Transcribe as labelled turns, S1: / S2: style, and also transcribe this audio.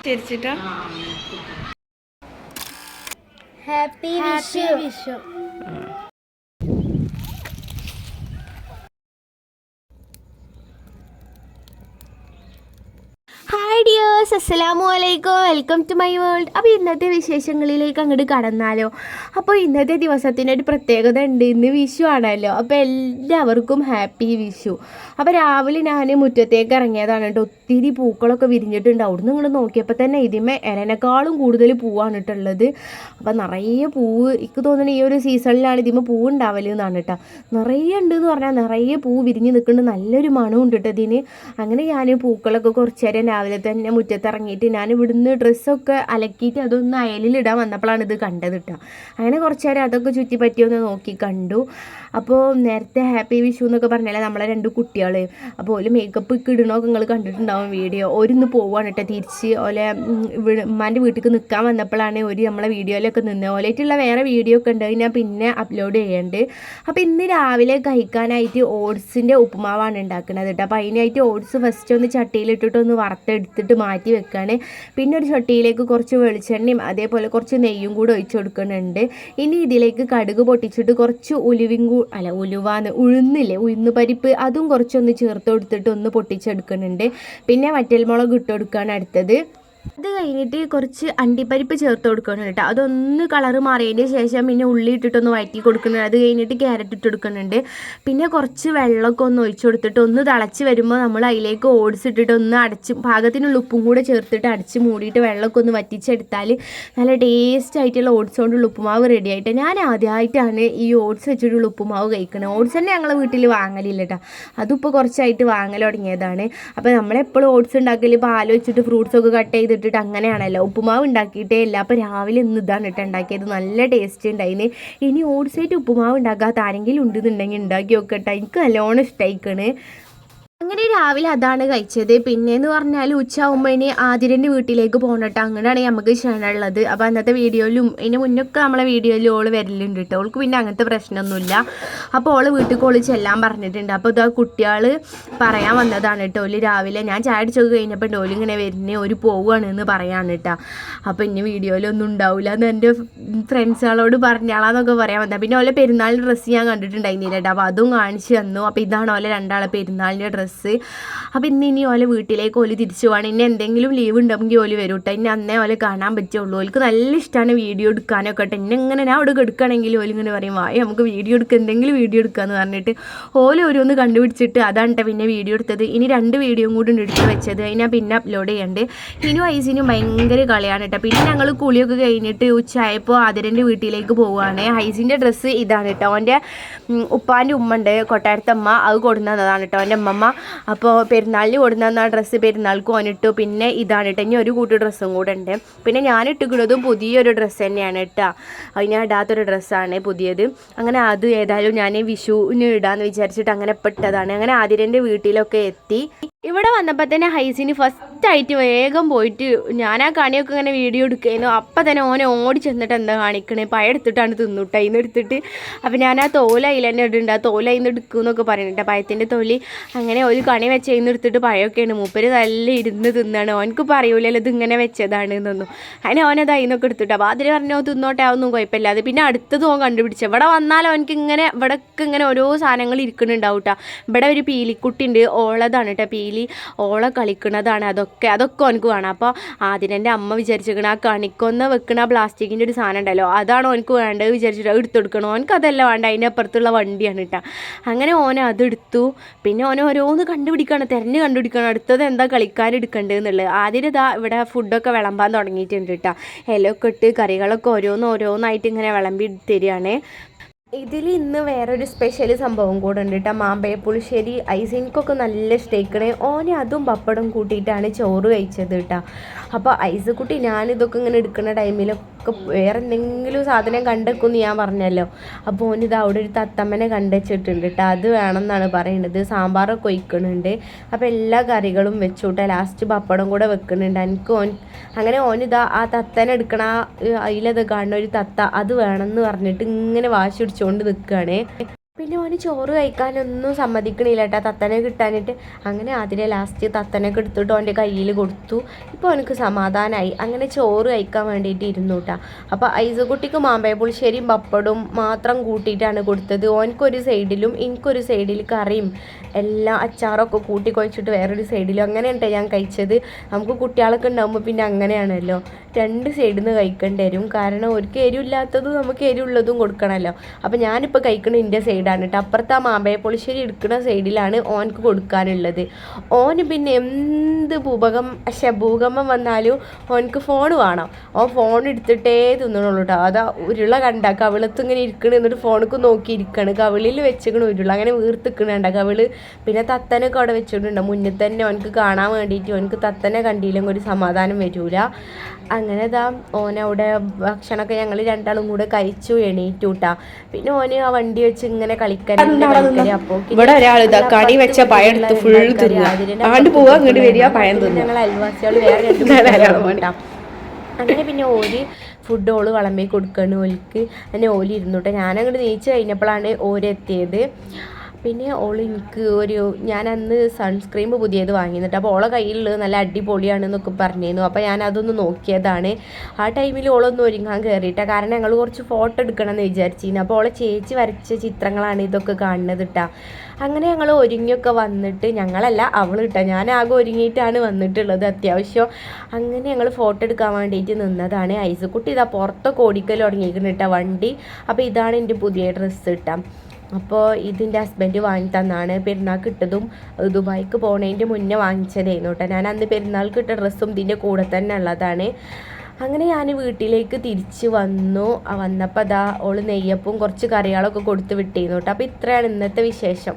S1: ചിരിച്ചിട്ടാ
S2: happy Vishu. Hi dears, അസ്സലാമു അലൈക്കും, welcome to my world. അപ്പോൾ ഇന്നത്തെ വിശേഷങ്ങളിലേക്ക് അങ്ങോട്ട് കടന്നാലോ. അപ്പോൾ ഇന്നത്തെ ദിവസത്തിൻ്റെ ഒരു പ്രത്യേകത ഉണ്ട്. ഇന്ന് വിഷു ആണല്ലോ. അപ്പോൾ എല്ലാവർക്കും ഹാപ്പി വിഷു. അപ്പോൾ രാവിലെ ഞാൻ മുറ്റത്തേക്ക് ഇറങ്ങിയതാണ് കേട്ടോ. ഒത്തിരി പൂക്കളൊക്കെ വിരിഞ്ഞിട്ടുണ്ട്. അവിടുന്ന് ഇങ്ങോട്ട് നോക്കിയപ്പോൾ തന്നെ ഇതിമേ എരനേക്കാളും കൂടുതൽ പൂവാണ് ഇട്ടുള്ളത്. അപ്പോൾ നിറയെ പൂവ്, എനിക്ക് തോന്നുന്നു ഈ ഒരു സീസണിലാണ് ഇതിമേ പൂവ് ഉണ്ടാവല് എന്നാണ് കേട്ടോ. നിറയെ ഉണ്ട് എന്ന് പറഞ്ഞാൽ നിറയെ പൂവ് വിരിഞ്ഞ് നിൽക്കുന്നുണ്ട്. നല്ലൊരു മണം ഉണ്ട് കേട്ടോ ഇതിന്. അങ്ങനെ ഞാൻ പൂക്കളൊക്കെ കുറച്ച് നേരം രാവിലെ തന്നെ മുറ്റത്തിറങ്ങിയിട്ട് ഞാൻ ഇവിടുന്ന് ഡ്രസ്സൊക്കെ അലക്കിയിട്ട് അതൊന്ന് അയലിലിടാൻ വന്നപ്പോഴാണ് ഇത് കണ്ടത് കേട്ടോ. അങ്ങനെ കുറച്ച് നേരം അതൊക്കെ ചുറ്റിപ്പറ്റിയൊന്ന് നോക്കി കണ്ടു. അപ്പോൾ നേരത്തെ ഹാപ്പി വിഷു എന്നൊക്കെ പറഞ്ഞാൽ നമ്മളെ 2 കുട്ടികൾ, അപ്പോൾ ഓല് മേക്കപ്പ് ഒക്കെ ഇടണമൊക്കെ നിങ്ങൾ കണ്ടിട്ടുണ്ടാവും വീഡിയോ. ഓരോന്ന് പോവാണ് കേട്ടോ തിരിച്ച്. ഓലെ ഉമ്മാൻ്റെ വീട്ടിലേക്ക് നിൽക്കാൻ വന്നപ്പോഴാണ് ഒരു നമ്മളെ വീഡിയോയിലൊക്കെ നിന്ന്. ഓലായിട്ടുള്ള വേറെ വീഡിയോ ഒക്കെ ഉണ്ട്, ഞാൻ പിന്നെ അപ്ലോഡ് ചെയ്യുന്നുണ്ട്. അപ്പോൾ ഇന്ന് രാവിലെ കഴിക്കാനായിട്ട് ഓട്സിൻ്റെ ഉപ്പുമാവാണ് ഉണ്ടാക്കുന്നത് കേട്ടോ. അപ്പോൾ അതിനായിട്ട് ഓട്സ് ഫസ്റ്റ് ഒന്ന് ചട്ടിയിലിട്ടിട്ട് ഒന്ന് വറുത്തെടുത്തിട്ട് മാറ്റി വെക്കുകയാണ്. പിന്നെ ഒരു ചട്ടിയിലേക്ക് കുറച്ച് വെളിച്ചെണ്ണയും അതേപോലെ കുറച്ച് നെയ്യും കൂടെ ഒഴിച്ച് കൊടുക്കുന്നുണ്ട്. ഇനി ഇതിലേക്ക് കടുക് പൊട്ടിച്ചിട്ട് കുറച്ച് ഉഴുന്നില്ലേ, ഉഴുന്ന് പരിപ്പ്, അതും കുറച്ചൊന്ന് ചേർത്ത് കൊടുത്തിട്ട് ഒന്ന് പൊട്ടിച്ചെടുക്കുന്നുണ്ട്. പിന്നെ വറ്റൽമുളക് ഇട്ട് കൊടുക്കുകയാണ് അടുത്തത്. അത് കഴിഞ്ഞിട്ട് കുറച്ച് അണ്ടിപ്പരിപ്പ് ചേർത്ത് കൊടുക്കണം കേട്ടോ. അതൊന്ന് കളറ് മാറിയതിന് ശേഷം പിന്നെ ഉള്ളി ഇട്ടിട്ടൊന്ന് വഴറ്റി കൊടുക്കുന്നുണ്ട്. അത് കഴിഞ്ഞിട്ട് ക്യാരറ്റ് ഇട്ട് കൊടുക്കുന്നുണ്ട്. പിന്നെ കുറച്ച് വെള്ളമൊക്കെ ഒന്ന് ഒഴിച്ച് കൊടുത്തിട്ട് ഒന്ന് തിളച്ച് വരുമ്പോൾ നമ്മൾ അതിലേക്ക് ഓട്സ് ഇട്ടിട്ട് ഒന്ന് അടച്ച് പാകത്തിനുള്ള ഉപ്പും കൂടെ ചേർത്തിട്ട് അടച്ച് മൂടിയിട്ട് വെള്ളമൊക്കെ ഒന്ന് വറ്റിച്ചെടുത്താൽ നല്ല ടേസ്റ്റ് ആയിട്ടുള്ള ഓട്സ് കൊണ്ടുള്ള ഉപ്പുമാവ് റെഡി ആയിട്ട്. ഞാൻ ആദ്യമായിട്ടാണ് ഈ ഓട്സ് വെച്ചിട്ടുള്ള ഉപ്പുമാവ് കഴിക്കുന്നത്. ഓട്സ് തന്നെ ഞങ്ങളെ വീട്ടിൽ വാങ്ങലില്ല കേട്ടോ. അതിപ്പോൾ കുറച്ചായിട്ട് വാങ്ങൽ തുടങ്ങിയതാണ്. അപ്പോൾ നമ്മളെപ്പോഴും ഓട്സ് ഉണ്ടാക്കൽ പാൽ വെച്ചിട്ട് ഫ്രൂട്ട്സൊക്കെ കട്ട് ചെയ്ത് ഇട്ടിട്ട് അങ്ങനെയാണല്ലോ. ഉപ്പുമാവ് ഉണ്ടാക്കിയിട്ടേ ഇല്ല. അപ്പോൾ രാവിലെ ഇന്ന് ഇതാണ് കേട്ടോ ഉണ്ടാക്കിയത്. നല്ല ടേസ്റ്റ് ഉണ്ടായിന്. ഇനി ഓട്സായിട്ട് ഉപ്പുമാവ് ഉണ്ടാക്കാത്ത ആരെങ്കിലും ഉണ്ടെന്നുണ്ടെങ്കിൽ ഉണ്ടാക്കി നോക്കട്ടെ. എനിക്ക് നല്ലോണം ഇഷ്ടമായിക്കണ്. അങ്ങനെ രാവിലെ അതാണ് കഴിച്ചത്. പിന്നെയെന്ന് പറഞ്ഞാൽ ഉച്ചയാകുമ്പോൾ ഇനി ആതിരൻ്റെ വീട്ടിലേക്ക് പോകണട്ടോ. അങ്ങനെയാണ് നമുക്ക് ക്ഷണമുള്ളത്. അപ്പോൾ അന്നത്തെ വീഡിയോയിലും ഇതിന് മുന്നൊക്കെ നമ്മളെ വീഡിയോയിൽ ഓള് വരലുണ്ട് കേട്ടോ. ഓൾക്ക് പിന്നെ അങ്ങനത്തെ പ്രശ്നമൊന്നുമില്ല. അപ്പോൾ ഓള് വീട്ടിൽ ഓള് ചെല്ലാൻ പറഞ്ഞിട്ടുണ്ട്. അപ്പോൾ ഇതാ കുട്ടികൾ പറയാൻ വന്നതാണ് കേട്ടോ. ഓല് രാവിലെ ഞാൻ ചായ അടിച്ചൊക്കെ കഴിഞ്ഞപ്പോൾ ഓല് ഇങ്ങനെ വരുന്നേ ഒരു പോവുകയാണ് എന്ന് പറയാണ് കേട്ടോ. അപ്പോൾ ഇനി വീഡിയോയിലൊന്നും ഉണ്ടാവില്ല എന്ന് എൻ്റെ ഫ്രണ്ട്സുകളോട് പറഞ്ഞാളാന്നൊക്കെ പറയാൻ വന്നത്. പിന്നെ ഓലെ പെരുന്നാളിൻ്റെ ഡ്രസ്സ് ഞാൻ കണ്ടിട്ടുണ്ടായിരുന്നില്ല കേട്ടോ. അപ്പോൾ അതും കാണിച്ച് തന്നു. അപ്പോൾ ഇതാണ് ഓലെ രണ്ടാളെ പെരുന്നാളിൻ്റെ ഡ്രസ്സ്. അപ്പോൾ ഇനി ഓലെ വീട്ടിലേക്ക് ഓല് തിരിച്ചു പോകണം. ഇനി എന്തെങ്കിലും ലീവ് ഉണ്ടെങ്കിൽ ഓല് വരും കേട്ടോ. ഇനി അന്നേ ഓലെ കാണാൻ പറ്റുള്ളൂ. ഓൾക്ക് നല്ല ഇഷ്ടമാണ് വീഡിയോ എടുക്കാനൊക്കെ കേട്ടോ. എന്നെ ഇങ്ങനെ ഞാൻ അവിടെ എടുക്കുകയാണെങ്കിൽ ഓലിങ്ങനെ പറയും, വായ നമുക്ക് വീഡിയോ എടുക്കുക, എന്തെങ്കിലും വീഡിയോ എടുക്കാമെന്ന് പറഞ്ഞിട്ട് ഓല് ഓരോന്ന് കണ്ടുപിടിച്ചിട്ട് അതാണ് കേട്ടോ പിന്നെ വീഡിയോ എടുത്തത്. ഇനി 2 വീഡിയോയും കൂടി എടുത്ത് വെച്ചത്. അതിനാ പിന്നെ അപ്ലോഡ് ചെയ്യണ്ട്. ഇനിയും ഐസിനും ഭയങ്കര കളിയാണ് കേട്ടോ. പിന്നെ ഞങ്ങൾ കുളിയൊക്കെ കഴിഞ്ഞിട്ട് ഉച്ചയായപ്പോൾ ആതിരൻ്റെ വീട്ടിലേക്ക് പോവുകയാണ്. ഐസിൻ്റെ ഡ്രസ്സ് ഇതാണ് കേട്ടോ. അവൻ്റെ ഉപ്പാൻ്റെ ഉമ്മ ഉണ്ട്, കൊട്ടാരത്തമ്മ, അത് കൊടുന്നതാണ് കേട്ടോ എൻ്റെ അമ്മമ്മ. അപ്പോൾ പെരുന്നാളിന് കൊടുന്ന ഡ്രസ്സ് പെരുന്നാൾക്ക് ഓനിട്ടു. പിന്നെ ഇതാണ് കേട്ടോ. ഇനി ഒരു കൂട്ടി ഡ്രസ്സും കൂടെ ഉണ്ട്. പിന്നെ ഞാൻ ഇട്ടുകിടുന്നതും പുതിയൊരു ഡ്രസ്സ് തന്നെയാണ് കേട്ടോ. അത് ഞാൻ ഇടാത്തൊരു ഡ്രസ്സാണ് പുതിയത്. അങ്ങനെ അത് ഏതായാലും ഞാൻ വിഷുവിന് ഇടാമെന്ന് വിചാരിച്ചിട്ട് അങ്ങനെ പെട്ടതാണ്. അങ്ങനെ ആതിരൻ്റെ വീട്ടിലൊക്കെ എത്തി. ഇവിടെ വന്നപ്പോൾ തന്നെ ഹൈസിന് ഫസ്റ്റായിട്ട് വേഗം പോയിട്ട് ഞാൻ ആ കണിയൊക്കെ ഇങ്ങനെ വീഡിയോ എടുക്കുകയായിരുന്നു. അപ്പം തന്നെ ഓനെ ഓടി ചെന്നിട്ട് എന്താ കാണിക്കണേ, പഴയെടുത്തിട്ടാണ് തിന്നുട്ടോ. അതിന് എടുത്തിട്ട് അപ്പോൾ ഞാൻ ആ തോല അതിൽ തന്നെ ഇടുന്നുണ്ട്. ആ തോല അതിന് എടുക്കുമെന്നൊക്കെ പറയുന്നുണ്ട്. പഴത്തിൻ്റെ തൊലി അങ്ങനെ ഒരു കണി വെച്ച് അതിന് എടുത്തിട്ട് പഴമൊക്കെയാണ്. മൂപ്പര് നല്ല ഇരുന്ന് തിന്നാണ്. ഓനക്ക് പറയൂലല്ലോ ഇത് ഇങ്ങനെ വെച്ചതാണ് എന്നൊന്നും. അങ്ങനെ ഓനത് അതിനൊക്കെ എടുത്തിട്ട് അപ്പോൾ അതിൽ പറഞ്ഞോ തിന്നോട്ടെ, അതൊന്നും കുഴപ്പമില്ല. അത് പിന്നെ അടുത്തത് ഓൻ കണ്ടുപിടിച്ചു. ഇവിടെ വന്നാലും അവനക്ക് ഇങ്ങനെ ഇവിടെയൊക്കെ ഇങ്ങനെ ഓരോ സാധനങ്ങൾ ഇരിക്കുന്നുണ്ടാവും കേട്ടോ. ഇവിടെ ഒരു പീലിക്കുട്ടി ഉണ്ട്, ഓളതാണ് കേട്ടോ പീലി. ഓളെ കളിക്കണതാണ്. അതൊക്കെ ഓനക്ക് വേണം. അപ്പോൾ ആതിരൻ്റെ അമ്മ വിചാരിച്ചിരിക്കണം ആ കണിക്കൊന്ന് വെക്കണ പ്ലാസ്റ്റിക്കിൻ്റെ ഒരു സാധനം ഉണ്ടല്ലോ, അതാണ് ഓനക്ക് വേണ്ടത് വിചാരിച്ചിട്ട് എടുത്തെടുക്കണം. ഓനക്ക് അതല്ല വേണ്ട, അതിനപ്പുറത്തുള്ള വണ്ടിയാണ് കേട്ടോ. അങ്ങനെ ഓൻ അതെടുത്തു. പിന്നെ ഓൻ ഓരോന്ന് തിരഞ്ഞ് കണ്ടുപിടിക്കണം അടുത്തത് എന്താ കളിക്കാൻ എടുക്കേണ്ടതെന്നുള്ളത്. ആദ്യം ഇതാ ഇവിടെ ഫുഡൊക്കെ വിളമ്പാൻ തുടങ്ങിയിട്ടുണ്ട് കേട്ടോ. ഇലയൊക്കെ ഇട്ട് കറികളൊക്കെ ഓരോന്നായിട്ട് ഇങ്ങനെ വിളമ്പി തരികയാണ്. ഇതിൽ ഇന്ന് വേറൊരു സ്പെഷ്യൽ സംഭവം കൂടെ ഉണ്ട് കേട്ടോ. മാമ്പഴ പുളിശ്ശേരി ഐസിൻക്കൊക്കെ നല്ല ഇഷ്ടമായിക്കണേ. ഓനെ അതും പപ്പടം കൂട്ടിയിട്ടാണ് ചോറ് കഴിച്ചത് കേട്ടോ. അപ്പോൾ ഐസുക്കുട്ടി ഞാനിതൊക്കെ ഇങ്ങനെ എടുക്കുന്ന ടൈമിലൊക്കെ വേറെ എന്തെങ്കിലും സാധനം കണ്ടെക്കുമെന്ന് ഞാൻ പറഞ്ഞല്ലോ. അപ്പോൾ ഓനിത് അവിടെ ഒരു തത്തമ്മനെ കണ്ടുവച്ചിട്ടുണ്ട് കേട്ടോ. അത് വേണമെന്നാണ് പറയുന്നത്. സാമ്പാറൊക്കെ ഒഴിക്കുന്നുണ്ട്. അപ്പോൾ എല്ലാ കറികളും വെച്ചുകൂട്ടെ. ലാസ്റ്റ് പപ്പടം കൂടെ വെക്കുന്നുണ്ട്. എനിക്ക് അങ്ങനെ ഓനിതാ ആ തത്തനെ എടുക്കണ അതിലത് കാണുന്ന ഒരു തത്ത അത് വേണമെന്ന് പറഞ്ഞിട്ട് ഇങ്ങനെ വാശി പിടിച്ചുകൊണ്ട് നിൽക്കുകയാണ്. പിന്നെ ഓന് ചോറ് കഴിക്കാനൊന്നും സമ്മതിക്കണില്ല കേട്ടോ തത്തനെ കിട്ടാനിട്ട്. അങ്ങനെ അതിനെ ലാസ്റ്റ് തത്തനൊക്കെ എടുത്തിട്ട് ഓൻ്റെ കയ്യിൽ കൊടുത്തു. ഇപ്പോൾ അവനക്ക് സമാധാനമായി. അങ്ങനെ ചോറ് കഴിക്കാൻ വേണ്ടിയിട്ട് ഇരുന്നു കേട്ടോ. അപ്പോൾ ഐസക്കുട്ടിക്ക് മാമ്പഴ പുളിശ്ശേരിയും പപ്പടും മാത്രം കൂട്ടിയിട്ടാണ് കൊടുത്തത്. ഓനക്കൊരു സൈഡിലും എനിക്കൊരു സൈഡിൽ കറിയും എല്ലാം അച്ചാറൊക്കെ കൂട്ടി കുഴച്ചിട്ട് വേറൊരു സൈഡിലും അങ്ങനെയുണ്ട് ഞാൻ കഴിച്ചത്. നമുക്ക് കുട്ടികളൊക്കെ ഉണ്ടാകുമ്പോൾ പിന്നെ അങ്ങനെയാണല്ലോ, രണ്ട് സൈഡിൽ നിന്ന് കഴിക്കേണ്ടി വരും. കാരണം ഒരിക്കൽ എരിവില്ലാത്തതും നമുക്ക് എരിവുള്ളതും കൊടുക്കണമല്ലോ. അപ്പോൾ ഞാനിപ്പോൾ കഴിക്കണ എൻ്റെ സൈഡാണ് കേട്ടോ. അപ്പുറത്ത് ആ മാമ്പഴ പുളിശ്ശേരി എടുക്കുന്ന സൈഡിലാണ് ഓനക്ക് കൊടുക്കാനുള്ളത്. ഓന് പിന്നെ എന്ത് ഭൂകമ്പം വന്നാലും ഓനക്ക് ഫോൺ വേണം. ഓൻ ഫോൺ എടുത്തിട്ടേ തിന്നണുള്ളൂ കേട്ടോ. അതാ ഉരുള കണ്ട കവിളത്ത് ഇങ്ങനെ ഇരിക്കണ്, എന്നിട്ട് ഫോണിക്ക് നോക്കിയിരിക്കണം. കവിളിൽ വെച്ചിക്കണ ഉരുള അങ്ങനെ വീർത്തിക്കണണ്ട കവിള്. പിന്നെ തത്തനൊക്കെ അവിടെ വെച്ചിട്ടുണ്ട് മുന്നിൽ തന്നെ. ഓനക്ക് കാണാൻ വേണ്ടിയിട്ട് ഓനക്ക് തത്തനെ കണ്ടില്ലെങ്കിൽ ഒരു സമാധാനം വരൂല. അങ്ങനെ ഇതാ ഓനവിടെ ഭക്ഷണമൊക്കെ ഞങ്ങൾ രണ്ടാളും കൂടെ കഴിച്ചു എണീറ്റു കൂട്ടാ. പിന്നെ ഓന് ആ വണ്ടി വെച്ച് ഇങ്ങനെ കളിക്കാൻ. അപ്പോൾ
S1: ഇവിടെ ഒരാൾ ഇതാ കണി വെച്ച പഴം എടുത്ത് ഫുൾ
S2: ഞങ്ങൾ അയൽവാസികൾ വേറെ രണ്ട്. അങ്ങനെ പിന്നെ ഓര് ഫുഡ് ഓള് വിളമ്പി കൊടുക്കണം ഓലിക്ക്. അങ്ങനെ ഓല് ഇരുന്നുട്ടെ. ഞാനങ്ങോട്ട് നീച്ച് കഴിഞ്ഞപ്പോഴാണ് ഓരെത്തിയത്. പിന്നെ ഓൾ എനിക്ക് ഞാൻ അന്ന് സൺസ്ക്രീം പുതിയത് വാങ്ങിയിട്ട്, അപ്പോൾ ഓളെ കയ്യിലുള്ളത് നല്ല അടിപൊളിയാണെന്നൊക്കെ പറഞ്ഞിരുന്നു. അപ്പോൾ ഞാൻ അതൊന്ന് നോക്കിയതാണ്. ആ ടൈമിൽ ഓളൊന്നും ഒരുങ്ങാൻ കയറിയിട്ടാണ്. കാരണം ഞങ്ങൾ കുറച്ച് ഫോട്ടോ എടുക്കണമെന്ന് വിചാരിച്ചിരുന്നു. അപ്പോൾ ഓളെ ചേച്ചി വരച്ച ചിത്രങ്ങളാണ് ഇതൊക്കെ കാണുന്നത് കേട്ടോ. അങ്ങനെ ഞങ്ങൾ ഒരുങ്ങിയൊക്കെ വന്നിട്ട്, ഞങ്ങളല്ല അവൾ കേട്ടോ, ഞാൻ ആകെ ഒരുങ്ങിയിട്ടാണ് വന്നിട്ടുള്ളത് അത്യാവശ്യം. അങ്ങനെ ഞങ്ങൾ ഫോട്ടോ എടുക്കാൻ വേണ്ടിയിട്ട് നിന്നതാണ്. ഐസക്കുട്ടി ഇതാ പുറത്തൊക്കെ ഓടിക്കൽ തുടങ്ങിയിരിക്കുന്നു കേട്ടോ വണ്ടി. അപ്പോൾ ഇതാണ് എൻ്റെ പുതിയ ഡ്രസ്സ് കിട്ടാം. അപ്പോൾ ഇതിൻ്റെ ഹസ്ബൻഡ് വാങ്ങി തന്നാണ്. പെരുന്നാൾക്ക് ഇട്ടതും ദുബായിക്ക് പോണതിൻ്റെ മുന്നേ വാങ്ങിച്ചതായിരുന്നു കേട്ടോ. ഞാൻ അന്ന് പെരുന്നാൾക്ക് ഇട്ട ഡ്രസ്സും ഇതിൻ്റെ കൂടെ തന്നെ ഉള്ളതാണ്. അങ്ങനെ ഞാൻ വീട്ടിലേക്ക് തിരിച്ച് വന്നപ്പോൾ അതാ ഓള് നെയ്യപ്പവും കുറച്ച് കറികളൊക്കെ കൊടുത്ത് വിട്ടിരുന്നു കേട്ടോ. അപ്പോൾ ഇത്രയാണ് ഇന്നത്തെ വിശേഷം.